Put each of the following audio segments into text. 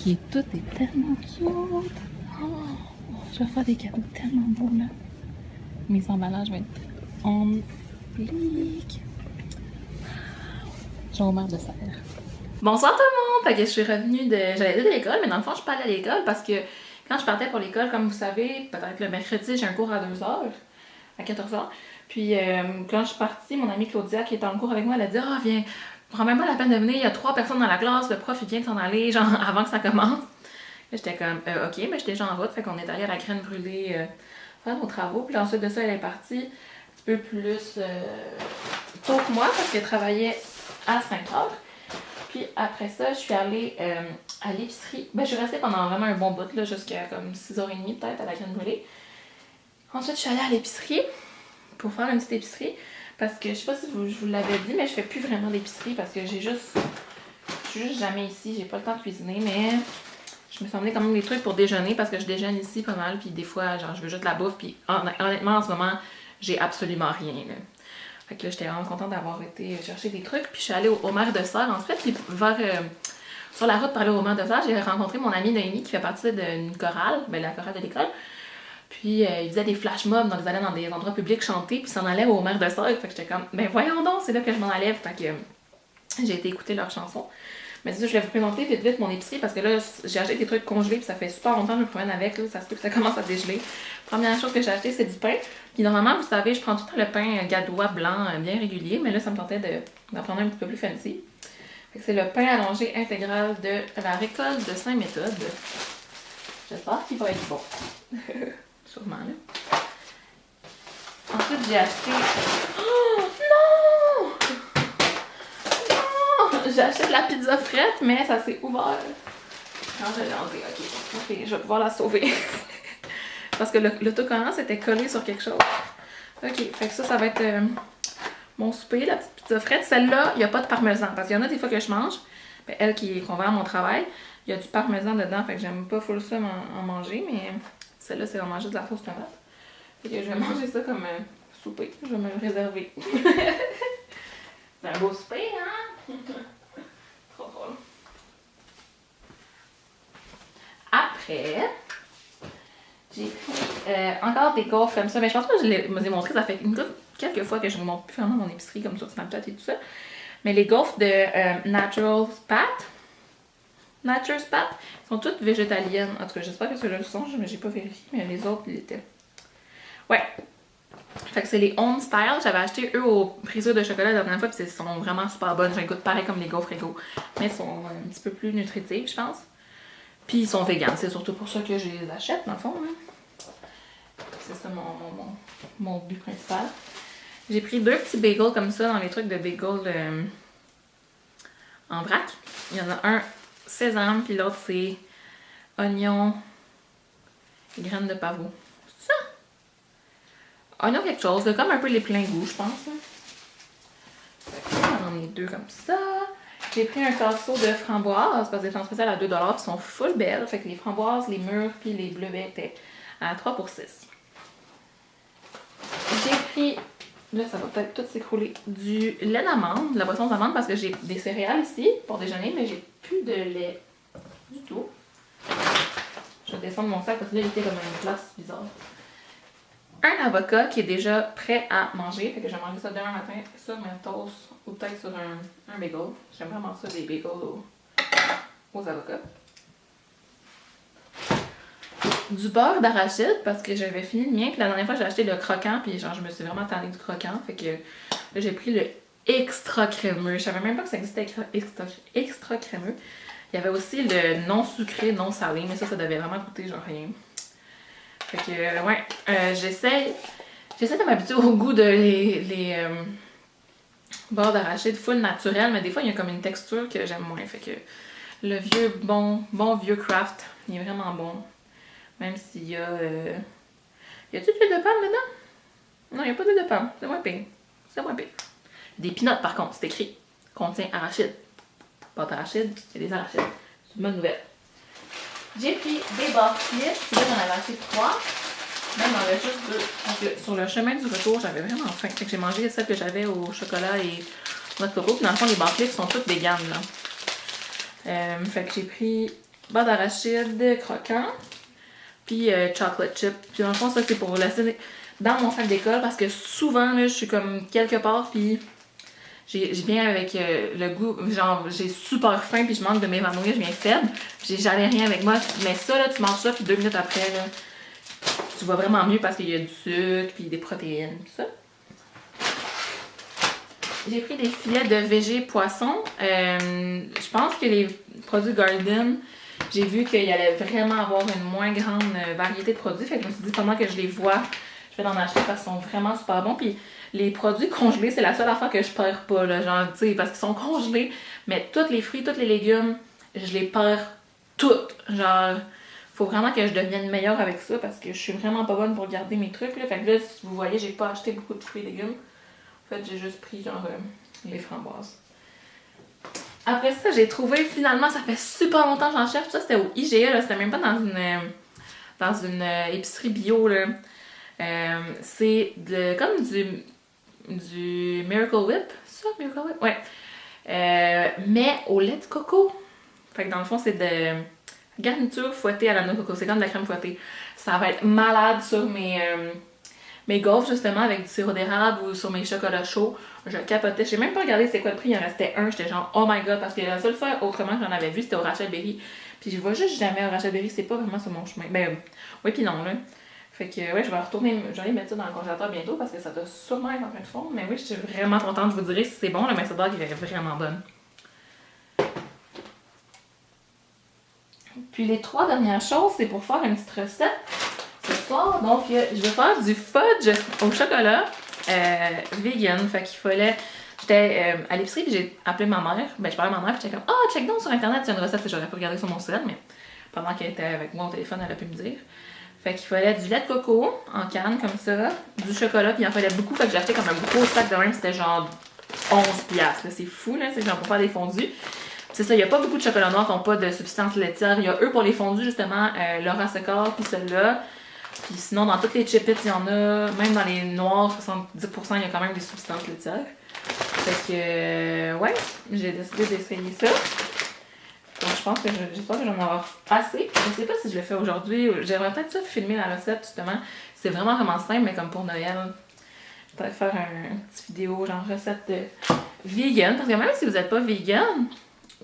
qui est tout est tellement cute. Oh, je vais faire des cadeaux tellement beaux là. Mes emballages vont être en flic. Jean-Omer de Serre. Bonsoir tout le monde! Fait que je suis revenue j'allais dire de l'école, mais dans le fond, je suis pas allée à l'école parce que quand je partais pour l'école, comme vous savez, peut-être le mercredi, j'ai un cours à 2h, à 14h. Puis quand je suis partie, mon amie Claudia, qui était en cours avec moi, elle a dit « Ah, viens, prends même pas la peine de venir, il y a 3 personnes dans la classe, le prof il vient de s'en aller, genre avant que ça commence. » J'étais comme ok, mais j'étais déjà en route, fait qu'on est allé à la Graine Brûlée faire nos travaux. Puis ensuite de ça, elle est partie un petit peu plus tôt que moi parce qu'elle travaillait à 5h. Puis après ça, je suis allée à l'épicerie. Ben, je suis restée pendant vraiment un bon bout, là, jusqu'à comme 6h30 peut-être à la Graine Brûlée. Ensuite, je suis allée à l'épicerie pour faire une petite épicerie parce que je sais pas si je vous l'avais dit, mais je fais plus vraiment d'épicerie parce que je suis juste jamais ici, j'ai pas le temps de cuisiner, mais je me suis emmené quand même des trucs pour déjeuner parce que je déjeune ici pas mal, puis des fois, genre, je veux juste de la bouffe, puis honnêtement, en ce moment, j'ai absolument rien, là. Fait que là, j'étais vraiment contente d'avoir été chercher des trucs, puis je suis allée au maire de Serre, ensuite, puis sur la route pour aller au maire de Serre, j'ai rencontré mon amie Noémie qui fait partie d'une chorale, ben la chorale de l'école, puis il faisait des flash mobs, donc ils allaient dans des endroits publics chanter, puis s'en allaient au maire de Serre, fait que j'étais comme, ben voyons donc, c'est là que je m'en allais, fait que j'ai été écouter leurs chansons. Mais c'est ça, je vais vous présenter vite mon épicerie parce que là, j'ai acheté des trucs congelés puis ça fait super longtemps que je me promène avec, là, ça se peut que ça commence à dégeler. Première chose que j'ai acheté, c'est du pain. Puis normalement, vous savez, je prends tout le temps le pain gadois blanc bien régulier, mais là, ça me tentait d'en prendre un petit peu plus fancy. Fait que c'est le pain allongé intégral de la récolte de Saint-Méthode. J'espère qu'il va être bon. Sûrement, là. Ensuite, j'ai acheté... Oh non! J'ai acheté de la pizza frette, mais ça s'est ouvert. Non, je l'ai enlevé, ok, je vais pouvoir la sauver. Parce que l'autocollant s'était collé sur quelque chose. Ok, fait que ça va être mon souper, la petite pizza frette. Celle-là, il n'y a pas de parmesan. Parce qu'il y en a des fois que je mange, ben, elle qu'on vend à mon travail, il y a du parmesan dedans, fait que j'aime pas full ça en manger, mais celle-là, c'est vraiment juste de la sauce tomate. Fait que je vais manger ça comme souper. Je vais me le réserver. C'est un beau souper, hein? Trop drôle. Après, j'ai pris encore des gaufres comme ça. Mais je pense pas que je les ai montré. Ça fait quelques fois que je ne montre plus vraiment mon épicerie comme sur Snapchat et tout ça. Mais les gaufres de Natural Spat sont toutes végétaliennes. En tout cas, j'espère que ceux-là le sont. Mais j'ai pas vérifié. Mais les autres, ils l'étaient. Ouais. Fait que c'est les Home Style. J'avais acheté eux au briseur de chocolat la dernière fois, puis ils sont vraiment super bonnes. J'ai un goût pareil comme les gaufres égaux, mais ils sont un petit peu plus nutritifs, je pense. Puis ils sont végans, c'est surtout pour ça que je les achète, dans le fond. Hein. C'est ça mon but principal. J'ai pris 2 petits bagels comme ça dans les trucs de bagels en vrac. Il y en a un sésame, puis l'autre c'est oignon et graines de pavot. On a quelque chose, de comme un peu les pleins goûts, je pense. On en a 2 comme ça. J'ai pris un casseau de framboises parce que les spéciales à 2$ puis sont full belles. Fait que les framboises, les mûres puis les bleuets étaient à 3 pour 6. J'ai pris, là ça va peut-être tout s'écrouler, du lait d'amande, de la boisson d'amande parce que j'ai des céréales ici pour déjeuner, mais j'ai plus de lait du tout. Je vais descendre mon sac parce que là il était comme une place bizarre. Un avocat qui est déjà prêt à manger. Fait que je vais manger ça demain matin sur ma toast ou peut-être sur un bagel. J'aime vraiment ça, des bagels aux avocats. Du beurre d'arachide parce que j'avais fini le mien. Puis la dernière fois, j'ai acheté le croquant. Puis genre, je me suis vraiment tannée du croquant. Fait que là, j'ai pris le extra crémeux. Je savais même pas que ça existait extra crémeux. Il y avait aussi le non sucré, non salé. Mais ça devait vraiment coûter genre rien. Fait que, ouais, j'essaie de m'habituer au goût de les beurre d'arachide full naturel, mais des fois, il y a comme une texture que j'aime moins. Fait que le vieux, bon vieux Kraft, il est vraiment bon. Même s'il y a... Y a-t-il de l'huile de palme dedans? Non, il n'y a pas d'huile de palme. C'est moins pire. C'est moins pire. Des peanuts, par contre, c'est écrit. Contient arachide. Pas d'arachide, il y a des arachides. C'est une bonne nouvelle. J'ai pris des barres clips. Là, j'en avais acheté 3. Là, il m'en avait juste 2. Donc, sur le chemin du retour, j'avais vraiment faim. Fait que j'ai mangé celles que j'avais au chocolat et noix de coco. Puis dans le fond, les barres clips sont toutes véganes, là. Fait que j'ai pris beurre d'arachide croquant, puis chocolate chip. Puis dans le fond, ça c'est pour laisser dans mon sac d'école parce que souvent, là, je suis comme quelque part, puis je viens avec le goût, genre j'ai super faim, puis je manque de m'évanouir, je viens faible. J'ai jamais rien avec moi. Mais ça, là, tu manges ça, puis 2 minutes après, là, tu vas vraiment mieux parce qu'il y a du sucre, puis des protéines, tout ça. J'ai pris des filets de végé poisson. Je pense que les produits Garden, j'ai vu qu'il y allait vraiment avoir une moins grande variété de produits. Fait que je me suis dit, pendant que je les vois, je vais en acheter parce qu'ils sont vraiment super bons. Puis les produits congelés, c'est la seule affaire que je perds pas, là, genre, tu sais, parce qu'ils sont congelés. Mais tous les fruits, tous les légumes, je les perds toutes. Genre, faut vraiment que je devienne meilleure avec ça parce que je suis vraiment pas bonne pour garder mes trucs, là. Fait que là, si vous voyez, j'ai pas acheté beaucoup de fruits et légumes. En fait, j'ai juste pris genre les framboises. Après ça, j'ai trouvé finalement, ça fait super longtemps que j'en cherche. Ça, c'était au IGA, là. C'était même pas dans une épicerie bio, là. C'est comme du Miracle Whip. C'est ça, Miracle Whip? Ouais. Mais au lait de coco. Fait que dans le fond, c'est de garniture fouettée à la noix de coco. C'est comme de la crème fouettée. Ça va être malade sur mes gaufres justement avec du sirop d'érable ou sur mes chocolats chauds. Je capotais. J'ai même pas regardé c'est quoi le prix, il en restait un. J'étais genre oh my god parce que la seule fois autrement que j'en avais vu c'était au Rachel Berry. Puis je vois juste jamais au Rachel Berry, c'est pas vraiment sur mon chemin. Ben oui puis non là. Fait que ouais, je vais retourner, je vais aller mettre ça dans le congélateur bientôt parce que ça doit sûrement être en train de fondre. Mais oui, je suis vraiment contente, je vous dirai si c'est bon, la main dog il est vraiment bonne. Puis les 3 dernières choses, c'est pour faire une petite recette ce soir. Donc, je vais faire du fudge au chocolat vegan. Fait qu'il fallait... J'étais à l'épicerie puis j'ai appelé ma mère. Ben, je parlais à ma mère puis j'étais comme « Ah, check donc sur Internet, c'est une recette que j'aurais pu regarder sur mon sel. » Mais pendant qu'elle était avec moi au téléphone, elle a pu me dire. Fait qu'il fallait du lait de coco en canne comme ça, du chocolat, puis il en fallait beaucoup. Fait que j'ai acheté comme un gros sac de même, c'était genre 11$. C'est fou, là, c'est genre pour faire des fondus. C'est ça, il n'y a pas beaucoup de chocolat noir qui n'ont pas de substance laitière. Il y a eux pour les fondus, justement, Laura Secor, puis celle-là. Puis sinon, dans toutes les chipettes, il y en a. Même dans les noirs, 70%, il y a quand même des substances laitières. Fait que, ouais, j'ai décidé d'essayer ça. Donc, je pense que j'espère que j'en ai avoir assez. Je ne sais pas si je le fais aujourd'hui. J'aimerais peut-être ça filmer la recette, justement. C'est vraiment simple, mais comme pour Noël. Peut-être faire une petite vidéo, genre recette de vegan. Parce que même si vous n'êtes pas vegan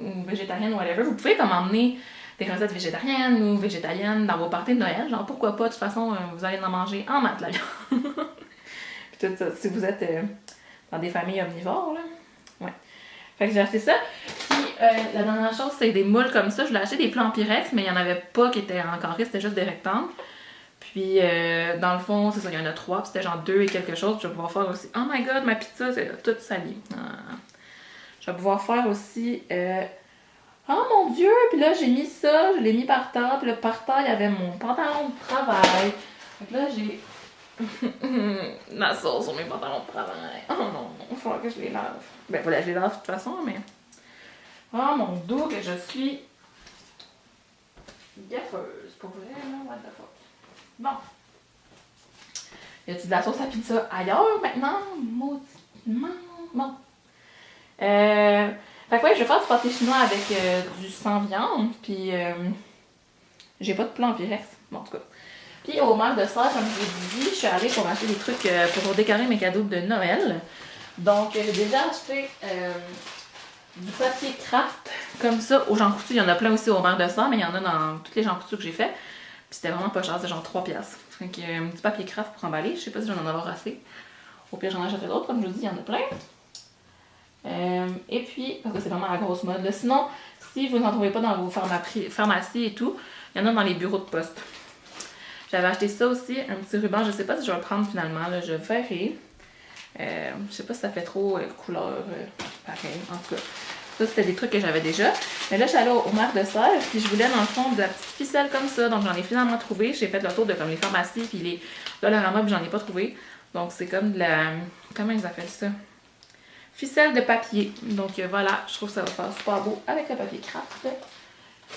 ou végétarienne ou whatever, vous pouvez comme emmener des recettes végétariennes ou végétaliennes dans vos parties de Noël. Genre, pourquoi pas, de toute façon, vous allez en manger en maths, la viande. Puis tout ça, si vous êtes dans des familles omnivores, là. Ouais. Fait que j'ai acheté ça. Puis la dernière chose, c'est des moules comme ça. Je voulais acheter des plans Pyrex, mais il n'y en avait pas qui étaient en carré, c'était juste des rectangles. Puis dans le fond, c'est ça, il y en a 3, puis c'était genre 2 et quelque chose. Puis je vais pouvoir faire aussi. Oh my god, ma pizza, c'est toute salie. Je vais pouvoir faire aussi. Oh mon dieu! Puis là, j'ai mis ça, je l'ai mis par terre. Puis là, par terre, il y avait mon pantalon de travail. Donc là, j'ai la sauce sur mes pantalons de travail. Oh non, il va falloir que je les lave. Ben voilà, je les lave de toute façon, mais... Oh mon dos, que je suis gaffeuse. Pour vrai, là, what the fuck. Bon. Y a-tu de la sauce à pizza ailleurs maintenant? Mauditement. Bon. Fait que ouais, je vais faire du pâté chinois avec du sans viande. Puis j'ai pas de plan Pyrex. Bon, en tout cas. Puis au mal de serre, comme je vous ai dit, je suis allée pour acheter des trucs pour décorer mes cadeaux de Noël. Donc j'ai déjà acheté du papier craft comme ça au Jean Coutu. Il y en a plein aussi au mer de serre, mais il y en a dans toutes les Jean Coutu que j'ai fait. Puis c'était vraiment pas cher, c'est genre 3$. Fait que du papier craft pour emballer. Je sais pas si j'en en avoir assez. Au pire, j'en achèterai d'autres. Comme je vous dis, il y en a plein. Et puis, parce que c'est vraiment la grosse mode. Là. Sinon, si vous n'en trouvez pas dans vos pharmacies et tout, il y en a dans les bureaux de poste. J'avais acheté ça aussi, un petit ruban. Je sais pas si je vais le prendre finalement. Là. Je verrai. Je sais pas si ça fait trop couleur pareil. En tout cas, ça c'était des trucs que j'avais déjà. Mais là, je suis allée au mer de serre. Puis je voulais dans le fond de la petite ficelle comme ça. Donc j'en ai finalement trouvé. J'ai fait le tour de comme les pharmacies puis les Dollarama puis j'en ai pas trouvé. Donc c'est comme de la... Comment ils appellent ça? Ficelle de papier. Donc voilà, je trouve que ça va faire super beau avec le papier craft.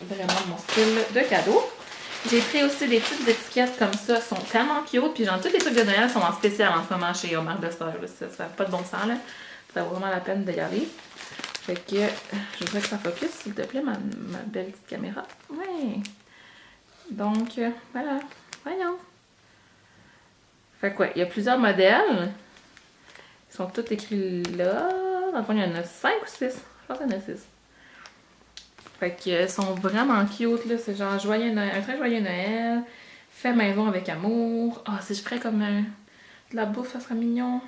Vraiment mon style de cadeau. J'ai pris aussi des petites étiquettes comme ça. Elles sont tellement cute. Puis genre, tous les trucs de Noël sont en spécial en ce moment chez Omar de Star. Ça n'a pas de bon sens là. Ça vaut vraiment la peine d'y aller. Fait que je voudrais que ça focus, s'il te plaît, ma belle petite caméra. Ouais. Donc, voilà. Voyons. Fait que ouais, il y a plusieurs modèles. Ils sont tous écrits là. Dans le fond, il y en a 5 ou 6. Je pense qu'il y en a 6. Fait qu'ils sont vraiment cute, là. C'est genre joyeux Noël, un très joyeux Noël. Fait maison avec amour. Ah, si je ferais comme de la bouffe, ça serait mignon.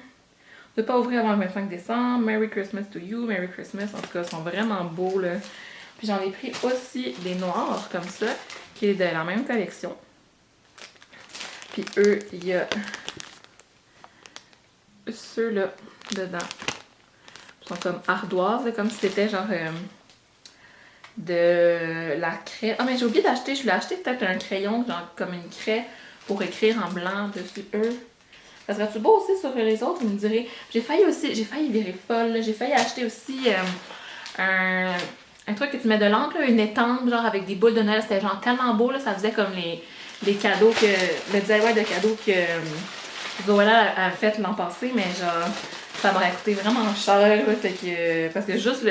Ne pas ouvrir avant le 25 décembre. Merry Christmas to you. Merry Christmas. En tout cas, ils sont vraiment beaux, là. Puis j'en ai pris aussi des noirs, comme ça, qui est de la même collection. Puis eux, il y a ceux-là dedans. Ils sont comme ardoises, là, comme si c'était genre de la craie. Ah, mais j'ai oublié d'acheter, je voulais acheter peut-être un crayon, genre comme une craie pour écrire en blanc dessus eux. Ça serait-tu beau aussi sur les autres, vous me direz. J'ai failli virer folle, j'ai failli acheter aussi un truc que tu mets de l'encre, une étampe, genre avec des boules de Noël. C'était genre tellement beau, là, ça faisait comme les cadeaux que, le DIY de cadeaux que Zoella a fait l'an passé, mais genre, ça m'aurait coûté vraiment cher, là, fait que, parce que juste,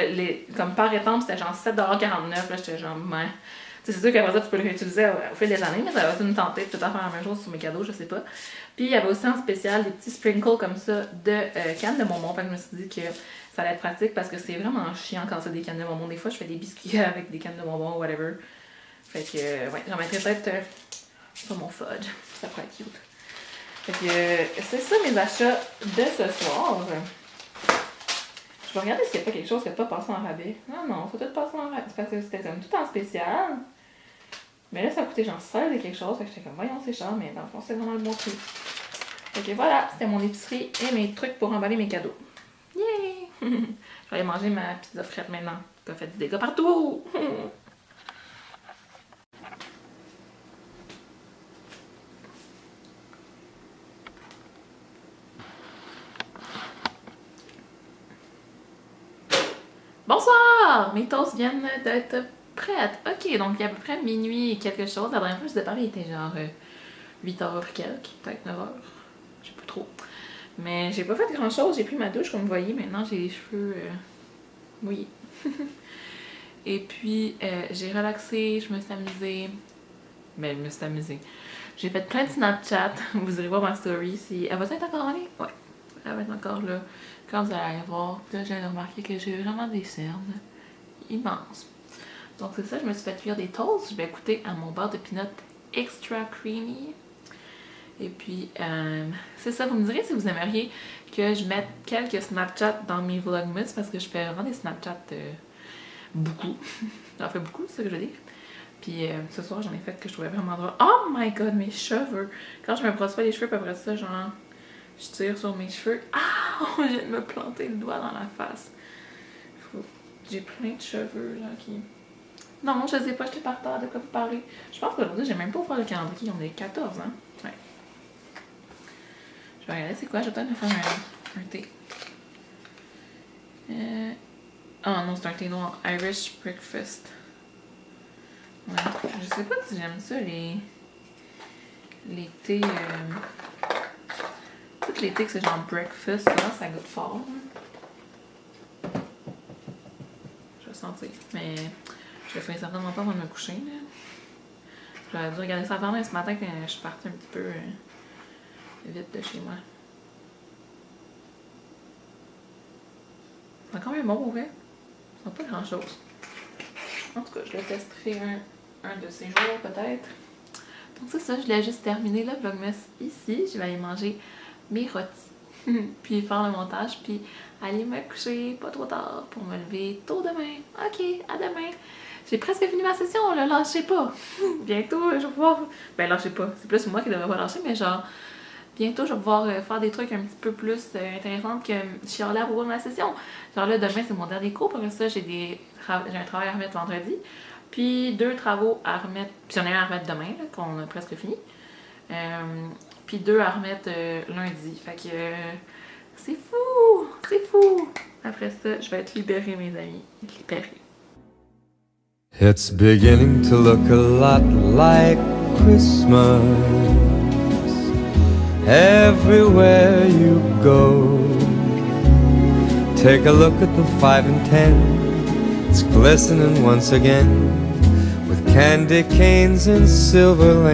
comme par étampe, c'était genre 7,49$, là, j'étais genre, ouais. C'est sûr qu'après ça, tu peux le réutiliser au fil des années, mais ça va être une tentée de tout à faire la même chose sur mes cadeaux, je sais pas. Puis il y avait aussi en spécial des petits sprinkles comme ça de cannes de bonbons. Fait que je me suis dit que ça allait être pratique parce que c'est vraiment chiant quand c'est des cannes de bonbons. Des fois, je fais des biscuits avec des cannes de bonbons ou whatever. Fait que, ouais, j'en mettrais peut-être sur mon fudge. Ça pourrait être cute. Fait que, c'est ça mes achats de ce soir. Je vais regarder s'il n'y a pas quelque chose qui n'a pas passé en rabais. Non, faut tout passer en rabais. C'est parce que c'était comme tout en spécial. Mais là, ça a coûté genre 16 et quelque chose. Fait que j'étais comme, voyons, c'est cher, mais dans le fond, c'est vraiment le bon prix. Fait que voilà, c'était mon épicerie et mes trucs pour emballer mes cadeaux. Yay! Je vais aller manger ma pizza frette maintenant. Qui a fait du dégât partout! Bonsoir! Mes toasts viennent d'être prêtes. Ok, donc il y a à peu près minuit et quelque chose. La dernière fois que je vous ai parlé, il était genre 8h quelques, peut-être 9h. Je sais plus trop. Mais j'ai pas fait grand chose. J'ai pris ma douche, comme vous voyez. Maintenant, j'ai les cheveux mouillés. Et puis, j'ai relaxé, je me suis amusée. Mais je me suis amusée. J'ai fait plein de Snapchat. Vous irez voir ma story. Si... Elle va être encore en ligne? Ouais. Elle va être encore là. Quand vous allez voir, là, j'ai remarqué que j'ai vraiment des cernes immenses. Donc c'est ça, je me suis fait cuire des toasts. Je vais goûter à mon beurre de peanut extra creamy. Et puis, c'est ça, vous me direz si vous aimeriez que je mette quelques Snapchats dans mes vlogmas parce que je fais vraiment des Snapchats beaucoup. J'en fais beaucoup, c'est ce que je veux dire. Puis ce soir, j'en ai fait que je trouvais vraiment drôle. Oh my god, mes cheveux! Quand je me brosse pas les cheveux, puis après ça, genre, je tire sur mes cheveux. Ah! Je viens de me planter le doigt dans la face. J'ai plein de cheveux, là, qui... Non, je sais pas, j'étais par terre de quoi vous parler. Je pense qu'aujourd'hui, j'ai même pas ouvert le calendrier. On est 14, hein? Ouais. Je vais regarder c'est quoi. Je vais peut-être me faire un thé. Oh non, c'est un thé noir. Irish Breakfast. Ouais. Je sais pas si j'aime ça, les thés... Toutes les thés que c'est genre breakfast, là, ça goûte fort. Je vais sentir. Mais je le fais certainement pas avant de me coucher. Là. J'aurais dû regarder ça avant, mais ce matin, quand je suis partie un petit peu vite de chez moi. C'est quand même bon pour vrai. Ça n'a pas grand chose. En tout cas, je le testerai un de ces jours peut-être. Donc c'est ça, je l'ai juste terminé le vlogmas ici. Je vais aller manger mes rôtis. Puis faire le montage. Puis aller me coucher pas trop tard pour me lever tôt demain. Ok, à demain. J'ai presque fini ma session, là, lâchez pas. Bientôt, je vais pouvoir... Ben, lâchez pas. C'est plus moi qui devrais pas lâcher, mais genre... Bientôt, je vais pouvoir faire des trucs un petit peu plus intéressants que chialer à propos de ma session. Genre là, demain, c'est mon dernier cours. Après ça, j'ai un travail à remettre vendredi. Puis 2 travaux à remettre... Puis j'en ai un à remettre demain, là, qu'on a presque fini. Puis 2 à remettre lundi. Fait que... c'est fou! C'est fou! Après ça, je vais être libérée, mes amis. Libérée. It's beginning to look a lot like Christmas everywhere you go. Take a look at the 5 and 10. It's glistening once again with candy canes and silver lanes.